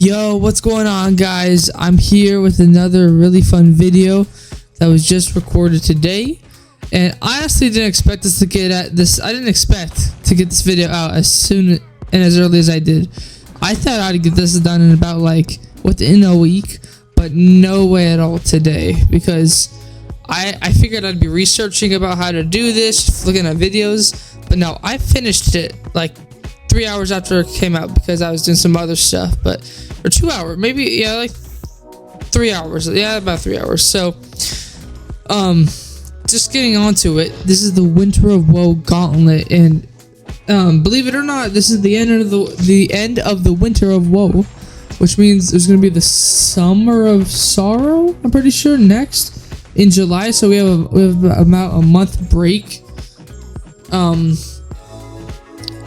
Yo, what's going on, guys? I'm here with another really fun video that was just recorded today, and I honestly didn't expect us to get at this. I didn't expect to get this video out as soon and as early as I did. I thought I'd get this done in about within a week, but no way at all today, because I figured I'd be researching about how to do this, looking at videos, but no, I finished it like 3 hours after it came out because I was doing some other stuff, or 2 hours, maybe, yeah, like 3 hours, yeah, about 3 hours. So, just getting onto it, this is the Winter of Woe Gauntlet, and believe it or not, this is the end of the Winter of Woe, which means there's gonna be the Summer of Sorrow, I'm pretty sure, next in July. So we have about a month break.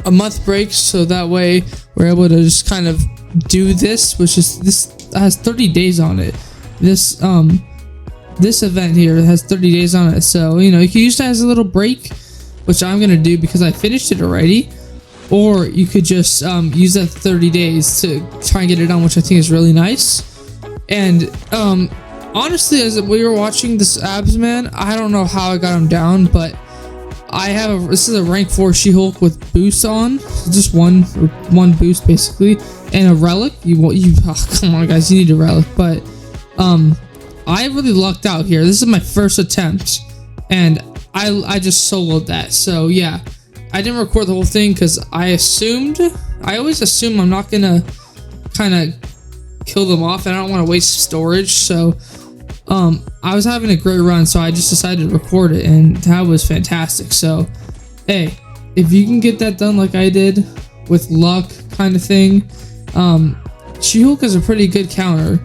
A month break, so that way we're able to just kind of do this, which is, this has 30 days on it. This event here has 30 days on it, so you can use that as a little break, which I'm gonna do because I finished it already, or you could just use that 30 days to try and get it done, which I think is really nice. And honestly, as we were watching this abs man, I don't know how I got him down, but this is a rank 4 She-Hulk with boost on, just one boost basically, and a relic. Come on, guys, you need a relic. But I really lucked out here. This is my first attempt, and I just soloed that. So yeah, I didn't record the whole thing because I always assume I'm not gonna kind of kill them off, and I don't want to waste storage. So I was having a great run, so I just decided to record it, and that was fantastic. So hey, if you can get that done like I did with luck kind of thing, She-Hulk is a pretty good counter.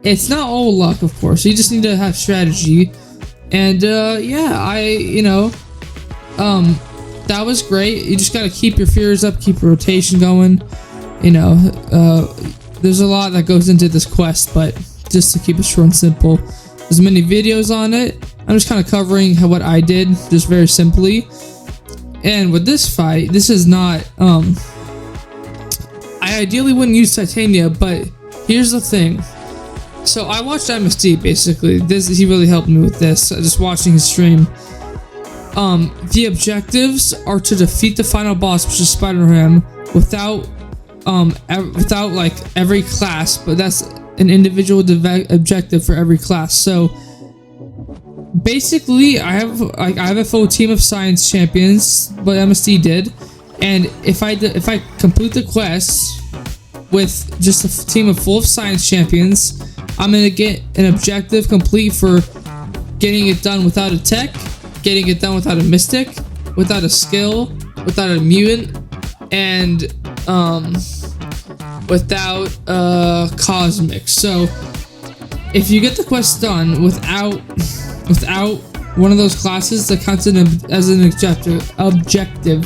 It's not all luck, of course, you just need to have strategy. And yeah, that was great. You just gotta keep your fears up, keep your rotation going. There's a lot that goes into this quest, but just to keep it short and simple, there's many videos on it. I'm just kind of covering what I did, just very simply. And with this fight, this is not I ideally wouldn't use Titania, but here's the thing. So I watched MSD, basically. He really helped me with this, just watching his stream. The objectives are to defeat the final boss, which is Spider-Man, without like every class, but that's an individual objective for every class. So basically, I have a full team of science champions, but MSD did, and if I complete the quest with just a team of full science champions, I'm gonna get an objective complete for getting it done without a tech, getting it done without a mystic, without a skill, without a mutant, and without cosmic. So if you get the quest done without one of those classes, that counts as an objective.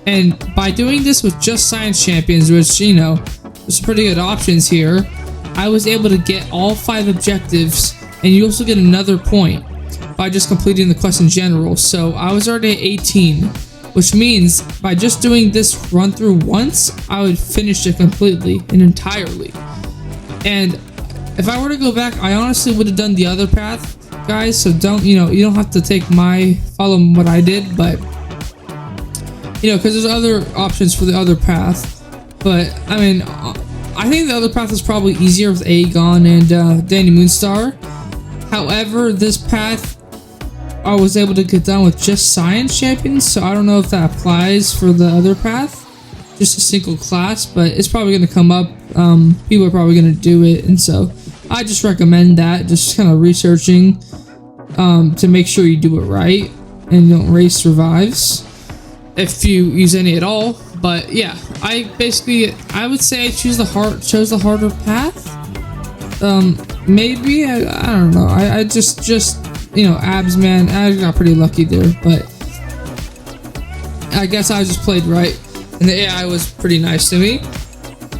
And by doing this with just science champions, which there's pretty good options here, I was able to get all 5 objectives, and you also get another point by just completing the quest in general. So I was already at 18, which means by just doing this run through once, I would finish it completely and entirely. And if I were to go back, I honestly would have done the other path, guys. So don't, you don't have to follow what I did, but because there's other options for the other path. But I mean, I think the other path is probably easier with Aegon and Danny Moonstar. However, this path I was able to get done with just science champions, so I don't know if that applies for the other path, just a single class, but it's probably going to come up. People are probably going to do it, and so I just recommend that, just kind of researching to make sure you do it right and you don't waste revives if you use any at all. But yeah, I would say I chose the harder path. Maybe I don't know. I just abs man, I got pretty lucky there, but I guess I just played right, and the AI was pretty nice to me.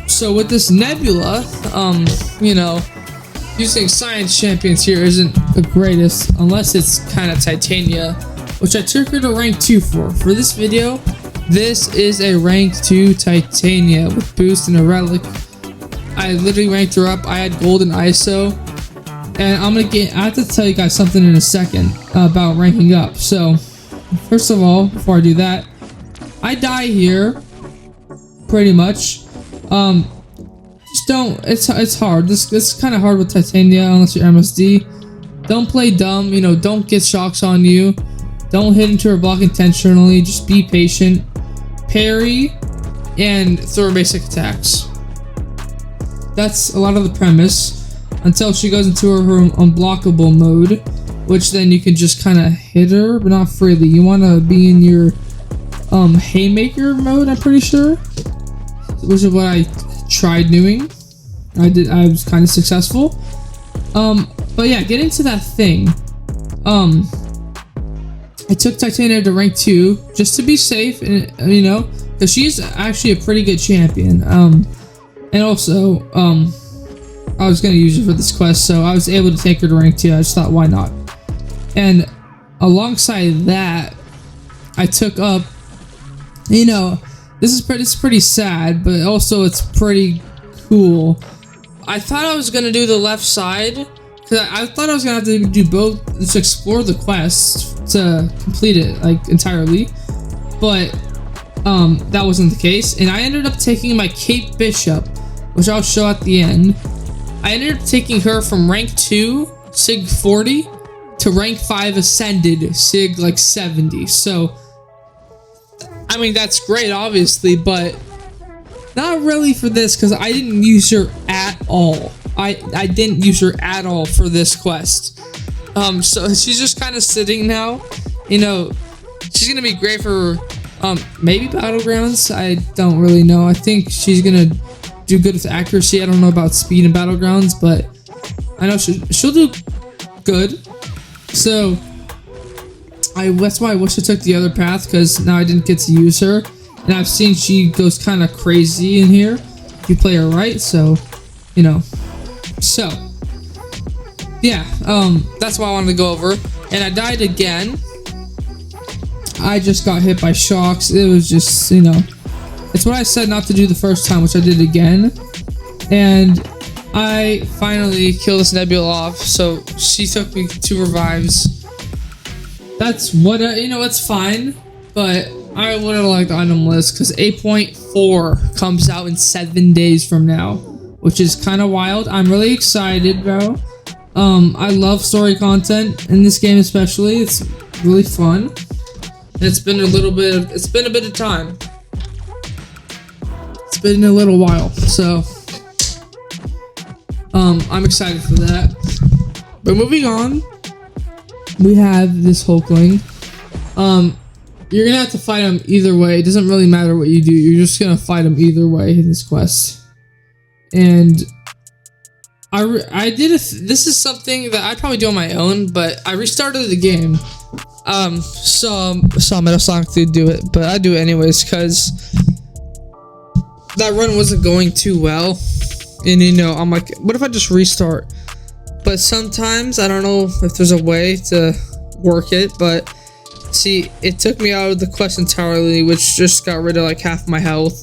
So with this Nebula, using science champions here isn't the greatest unless it's kind of Titania, which I took her to rank 2 for this video. This is a rank 2 Titania with boost and a relic. I literally ranked her up. I had gold and ISO. And I have to tell you guys something in a second about ranking up. So, first of all, before I do that, I die here, pretty much. Just don't, it's hard. This is kind of hard with Titania unless you're MSD. Don't play dumb, you know, don't get shocks on you. Don't hit into her block intentionally, just be patient. Parry, and throw basic attacks. That's a lot of the premise, until she goes into her unblockable mode, which then you can just kind of hit her, but not freely. You want to be in your haymaker mode, I'm pretty sure, which is what I tried doing. I was kind of successful. But yeah, get into that thing. I took Titania to rank 2 just to be safe, and you know, because she's actually a pretty good champion. And also, I was gonna use her for this quest, so I was able to take her to rank 2. I just thought, why not? And alongside that, I took up, you know, this is pretty sad, but also it's pretty cool. I thought I was gonna do the left side, because I thought I was gonna have to do both to explore the quest to complete it like entirely, but that wasn't the case, and I ended up taking my Cape Bishop, which I'll show at the end. I ended up taking her from rank 2 Sig 40 to rank 5 Ascended Sig like 70. So I mean, that's great obviously, but not really for this, because I didn't use her at all. I didn't use her at all for this quest. So she's just kind of sitting now. You know, she's gonna be great for maybe Battlegrounds. I don't really know. I think she's gonna do good with accuracy. I don't know about speed in Battlegrounds, but I know she'll do good. So that's why I wish I took the other path, because now I didn't get to use her, and I've seen she goes kind of crazy in here if you play her right. So, you know. So, yeah, that's why I wanted to go over. And I died again. I just got hit by shocks. It was just, you know, it's what I said not to do the first time, which I did again. And I finally killed this Nebula off, so she took me 2 revives. That's what, you know, it's fine. But I would have liked the item list, because 8.4 comes out in 7 days from now, which is kind of wild. I'm really excited, bro. I love story content in this game, especially. It's really fun. It's been a bit of time. It's been a little while, so I'm excited for that. But moving on, we have this Hulkling. You're gonna have to fight him either way. It doesn't really matter what you do. You're just gonna fight him either way in this quest. And this is something that I'd probably do on my own, but I restarted the game. Saw Metal Sonic to do it, but I do it anyways, because that run wasn't going too well. And you know, I'm like, what if I just restart? But sometimes, I don't know if there's a way to work it, but see, it took me out of the quest entirely, which just got rid of like half my health.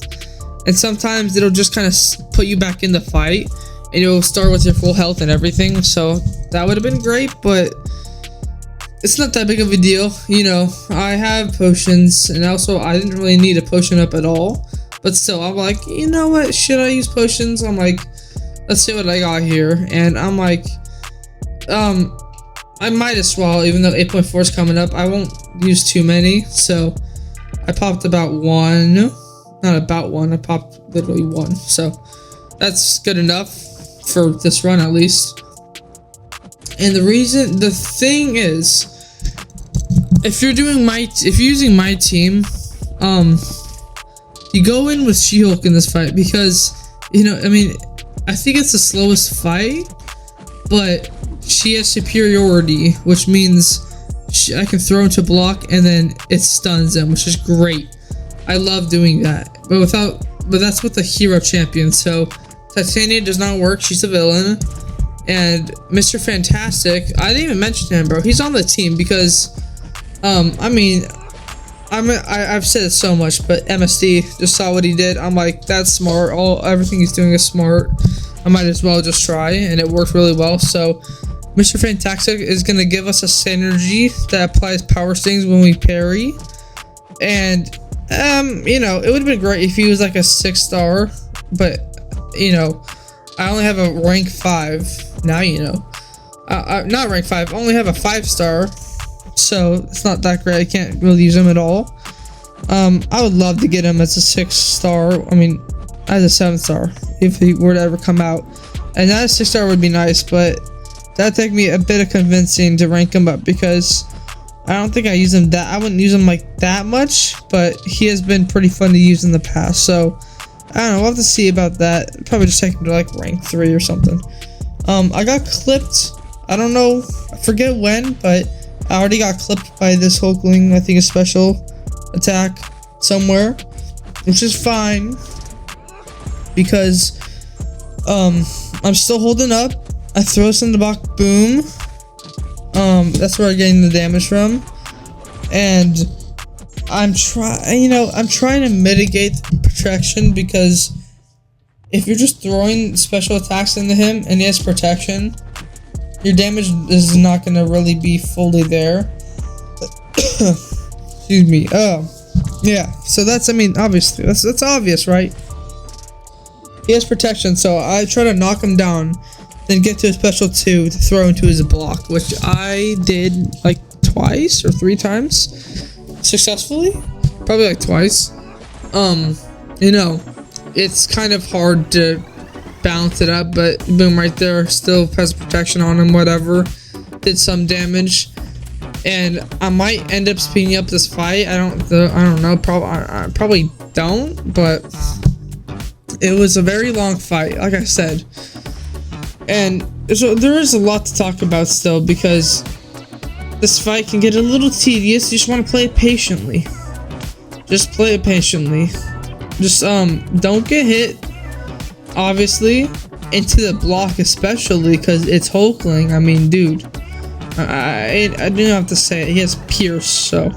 And sometimes it'll just kind of put you back in the fight, and you'll start with your full health and everything. So that would have been great, but it's not that big of a deal. You know, I have potions, and also I didn't really need a potion up at all. But still, I'm like, you know what? Should I use potions? I'm like, let's see what I got here. And I'm like, I might as well, even though 8.4 is coming up. I won't use too many. So I popped about 1. Not about 1. I popped literally 1. So that's good enough for this run, at least. And the thing is, if you're using my team, you go in with She-Hulk in this fight, because, you know, I mean, I think it's the slowest fight, but she has superiority, which means I can throw into block and then it stuns them, which is great. I love doing that, but that's with the hero champion. So Titania does not work. She's a villain. And Mr. Fantastic, I didn't even mention him, bro. He's on the team because, I mean, I've said it so much, but MSD just saw what he did. I'm like, that's smart. Everything he's doing is smart. I might as well just try, and it worked really well. So Mr. Fantastic is gonna give us a synergy that applies power stings when we parry, and you know, it would have been great if he was like a 6-star, but you know, I only have a rank 5 now. You know, not rank 5. I only have a 5-star. So it's not that great. I can't really use him at all. I would love to get him as a 6-star. I mean, as a 7-star if he were to ever come out. And that 6-star would be nice, but that'd take me a bit of convincing to rank him up because I don't think I use him that. I wouldn't use him like that much, but he has been pretty fun to use in the past. So I don't know. We'll have to see about that. Probably just take him to like rank 3 or something. I got clipped. I don't know. I forget when, but I already got clipped by this Hulkling. I think a special attack somewhere, which is fine because I'm still holding up. I throw this in the box, boom. That's where I'm getting the damage from, and I'm trying to mitigate the protection because if you're just throwing special attacks into him and he has protection, your damage is not gonna really be fully there. Excuse me. Yeah. So that's, I mean, obviously that's obvious, right? He has protection, so I try to knock him down, then get to a special 2 to throw into his block, which I did like twice or 3 times successfully. Probably like twice. You know, it's kind of hard to balance it up, but boom, right there, still has protection on him, whatever. Did some damage, and I might end up speeding up this fight. I don't know, I probably don't, but it was a very long fight, like I said, and so there is a lot to talk about still because this fight can get a little tedious. You just want to play it patiently. Just play it patiently. Just don't get hit, obviously, into the block, especially because it's Hulkling. I mean, dude, I didn't have to say it. He has Pierce, so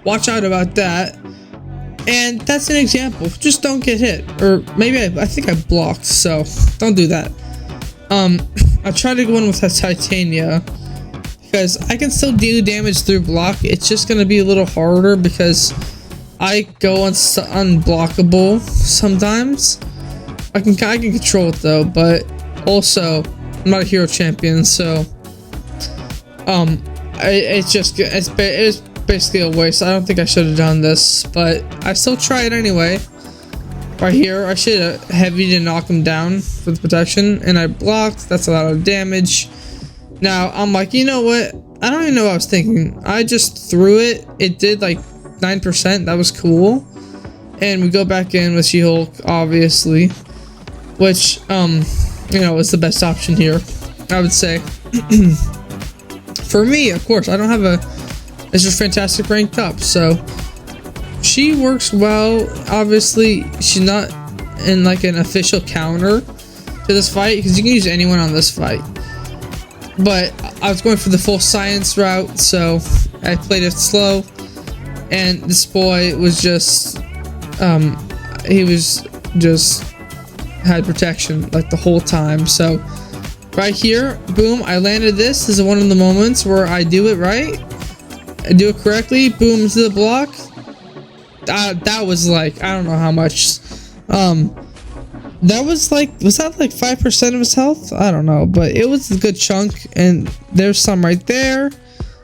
watch out about that. And that's an example. Just don't get hit, or maybe I think I blocked, so don't do that. I tried to go in with a Titania because I can still do damage through block. It's just gonna be a little harder because I go unblockable sometimes. I can control it though, but also I'm not a hero champion, so it's basically a waste. I don't think I should have done this, but I still try it anyway. Right here, I should have heavy to knock him down for the protection, and I blocked. That's a lot of damage. Now I'm like, you know what? I don't even know what I was thinking. I just threw it. It did like 9%. That was cool. And we go back in with She-Hulk, obviously, which you know, is the best option here, I would say. For me, of course, I don't have a Mr. Fantastic ranked up, so she works well. Obviously, she's not in like an official counter to this fight because you can use anyone on this fight. But I was going for the full science route, so I played it slow. And this boy was just, he was just had protection like the whole time. So right here, boom, I landed this. This is one of the moments where I do it right. I do it correctly. Boom to the block. That was like, I don't know how much. That was like, was that like 5% of his health? I don't know, but it was a good chunk, and there's some right there.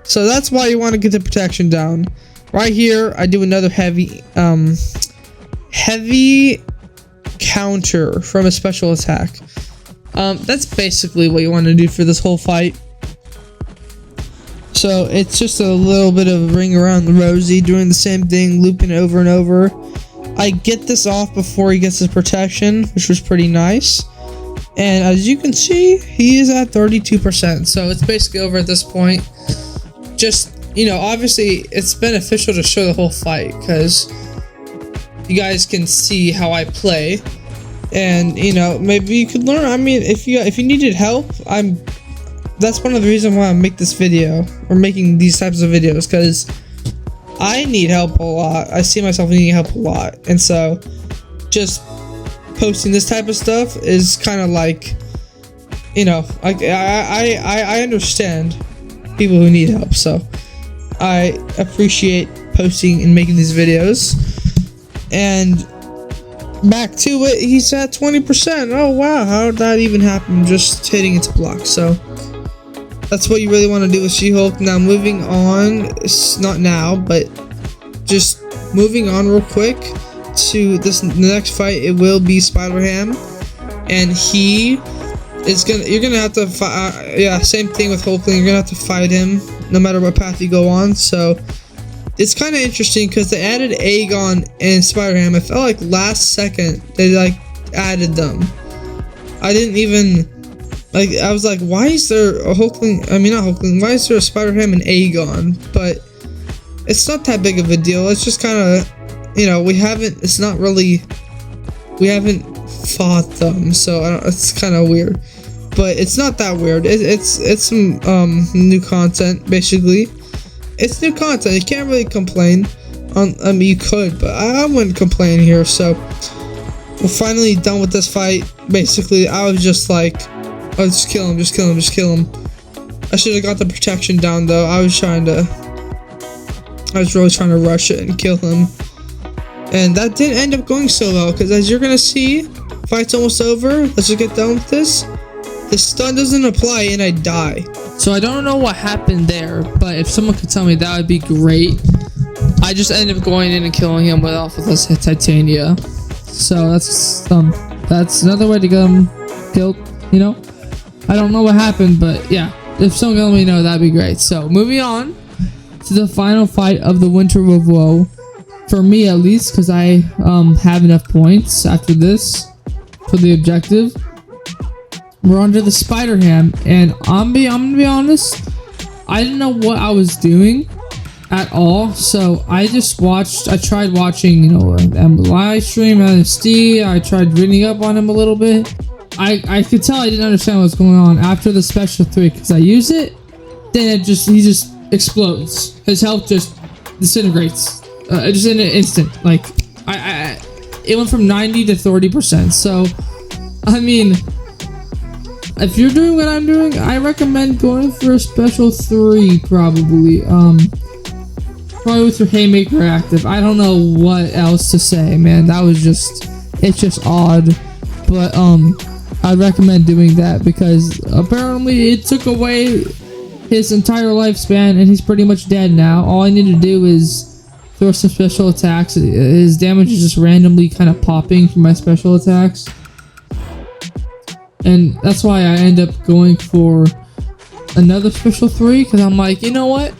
So that's why you want to get the protection down. Right here, I do another heavy counter from a special attack. That's basically what you want to do for this whole fight. So it's just a little bit of a ring around the rosy, doing the same thing, looping it over and over. I get this off before he gets his protection, which was pretty nice. And as you can see, he is at 32%. So it's basically over at this point. Just, you know, obviously it's beneficial to show the whole fight because you guys can see how I play. And, you know, maybe you could learn. I mean, if you needed help, that's one of the reasons why I make this video, or making these types of videos, because I need help a lot. I see myself needing help a lot, and so just posting this type of stuff is kind of like, you know, like I understand people who need help, so I appreciate posting and making these videos. And back to it, he's at 20%. Oh wow, how did that even happen? Just hitting into block. So that's what you really want to do with She-Hulk. Now moving on, it's not now, but just moving on real quick to this next fight. It will be Spider-Ham, and you're gonna have to fight. Yeah, same thing with Hulkling. You're gonna have to fight him no matter what path you go on. So it's kind of interesting because they added Aegon and Spider-Ham. I felt like last second they like added them. I didn't even like. I was like, why is there a Hulkling? I mean, not Hulkling. Why is there a Spider-Ham and Aegon? But it's not that big of a deal. It's just kind of, you know, we haven't fought them, so it's kind of weird. But it's not that weird. It's some new content basically. It's new content. You can't really complain. I mean, you could, but I wouldn't complain here. So we're finally done with this fight. Basically, I was just like, oh, just kill him, just kill him, just kill him. I should have got the protection down though. I was really trying to rush it and kill him, and that didn't end up going so well. Because as you're gonna see, fight's almost over. Let's just get done with this. The stun doesn't apply and I die. So I don't know what happened there, but if someone could tell me, that would be great. I just ended up going in and killing him with this Titania. So that's another way to get him killed, you know? I don't know what happened, but yeah, if someone can let me know, that'd be great. So moving on to the final fight of the Winter of Woe, for me at least, because I have enough points after this for the objective. We're on to the Spider-Ham, and I'm gonna be honest, I didn't know what I was doing at all, so I tried watching, you know, live stream, NSD. I tried reading up on him a little bit. I could tell I didn't understand what was going on after the special 3, because I use it, then he just explodes. His health just disintegrates, just in an instant. Like, it went from 90 to 30%, so, I mean, if you're doing what I'm doing, I recommend going for a special 3, probably. Probably with your Haymaker active. I don't know what else to say, man. It's just odd. But, I'd recommend doing that because apparently it took away his entire lifespan and he's pretty much dead now. All I need to do is throw some special attacks. His damage is just randomly kind of popping from my special attacks. And that's why I end up going for another special 3, because I'm like, you know what?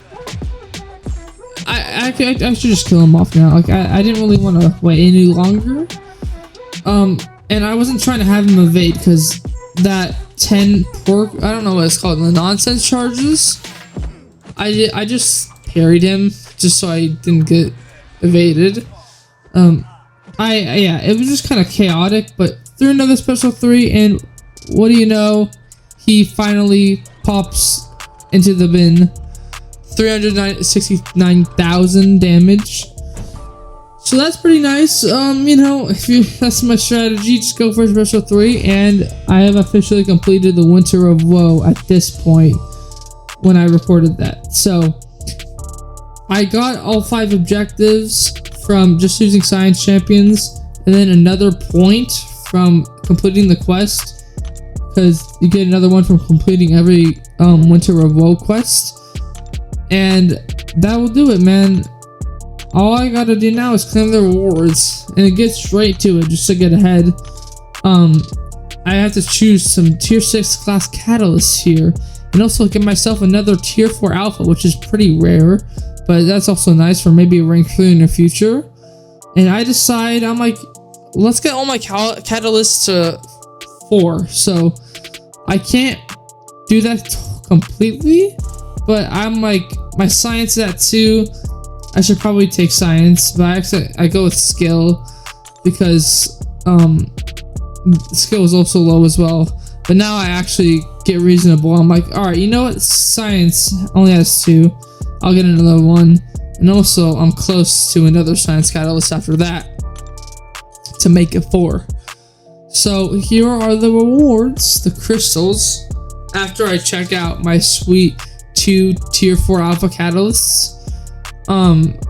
I should just kill him off now. Like, I didn't really want to wait any longer. And I wasn't trying to have him evade, because that 10 pork, I don't know what it's called, the nonsense charges, I just parried him just so I didn't get evaded. Yeah, it was just kind of chaotic, but threw another special 3, and what do you know? He finally pops into the bin. 369,000 damage. So that's pretty nice. You know, that's my strategy. Just go for a special 3, and I have officially completed the Winter of Woe at this point when I recorded that. So I got all 5 objectives from just using Science Champions, and then another point from completing the quest, because you get another one from completing every Winter of Woe quest. And that will do it, man. All I gotta do now is claim the rewards, and it gets straight to it just to get ahead. I have to choose some tier 6 class catalysts here, and also get myself another tier 4 alpha, which is pretty rare, but that's also nice for maybe a rank 3 in the future. And I decide, I'm like, let's get all my catalysts to 4. So I can't do that completely, but I'm like, my science is at 2. I should probably take science, but I go with skill because skill is also low as well. But now I actually get reasonable. I'm like, all right, you know what? Science only has 2. I'll get another one. And also, I'm close to another Science Catalyst after that to make it 4. So here are the rewards, the crystals, after I check out my sweet 2 tier 4 alpha catalysts.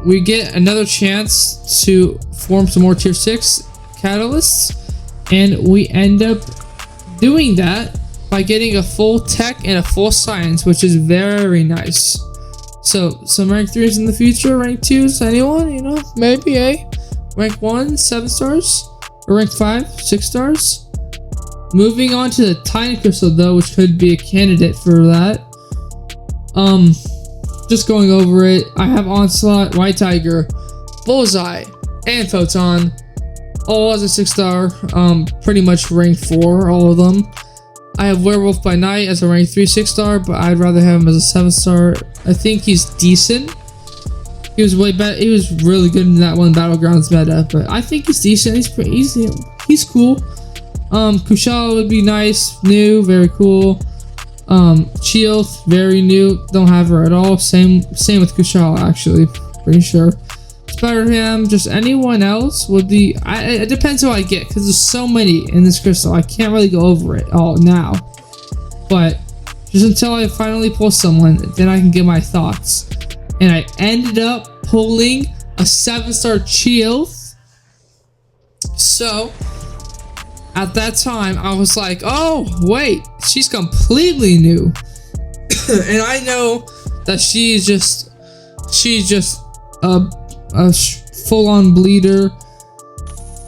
We get another chance to form some more tier 6 catalysts, and we end up doing that by getting a full tech and a full science, which is very nice. So some rank 3s in the future, rank 2s, anyone, you know, maybe, rank 1, 7 stars, or rank 5, 6 stars. Moving on to the tiny crystal though, which could be a candidate for that. Just going over it, I have Onslaught, White Tiger, Bullseye, and Photon, all as a 6 star, pretty much rank 4, all of them. I have Werewolf by Night as a rank 3 6 star, but I'd rather have him as a 7 star. I think he's decent. He was way better. He was really good in that one Battlegrounds meta, but I think he's decent. He's pretty easy. He's cool. Kushala would be nice, new, very cool. Chioth, very new. Don't have her at all. Same with Kushala, actually. Pretty sure. Spider-Ham, just anyone else would be. It depends who I get, because there's so many in this crystal. I can't really go over it all now. But just until I finally pull someone, then I can give my thoughts. And I ended up pulling a 7-star Chioth. So at that time, I was like, oh, wait, she's completely new. And I know that she's just a full-on bleeder.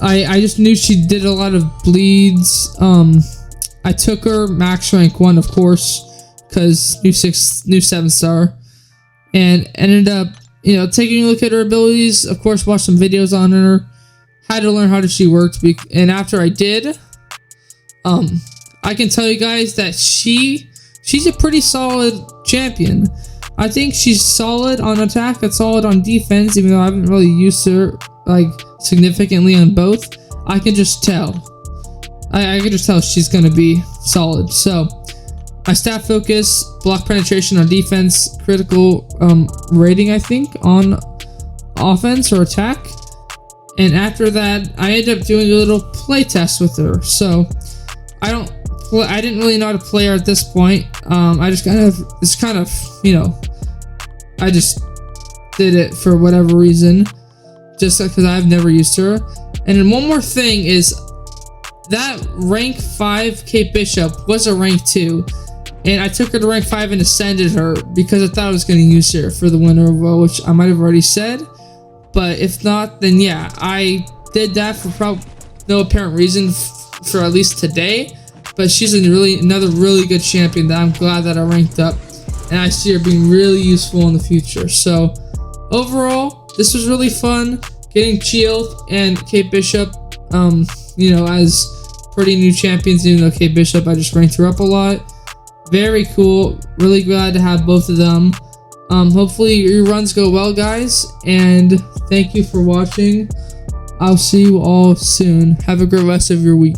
I just knew she did a lot of bleeds. I took her max rank 1, of course, because new 7-star. And ended up, you know, taking a look at her abilities. Of course, watched some videos on her. Had to learn how she worked, and after I did, I can tell you guys that she's a pretty solid champion. I think she's solid on attack and solid on defense, even though I haven't really used her like significantly on both. I can just tell. I can just tell she's gonna be solid. So my stat focus, block penetration on defense, critical rating, I think, on offense or attack. And after that, I ended up doing a little play test with her. So I didn't really know how to play her at this point. I just kind of, you know, I just did it for whatever reason, just because I've never used her. And then one more thing is that rank 5 Kate Bishop was a rank 2. And I took her to rank 5 and ascended her because I thought I was going to use her for the winner of well, which I might have already said. But if not, then yeah, I did that for probably no apparent reason for at least today. But she's another really good champion that I'm glad that I ranked up. And I see her being really useful in the future. So overall, this was really fun. Getting Chioth and Kate Bishop, you know, as pretty new champions, even though Kate Bishop, I just ranked her up a lot. Very cool. Really glad to have both of them. Hopefully your runs go well, guys, and thank you for watching. I'll see you all soon. Have a great rest of your week.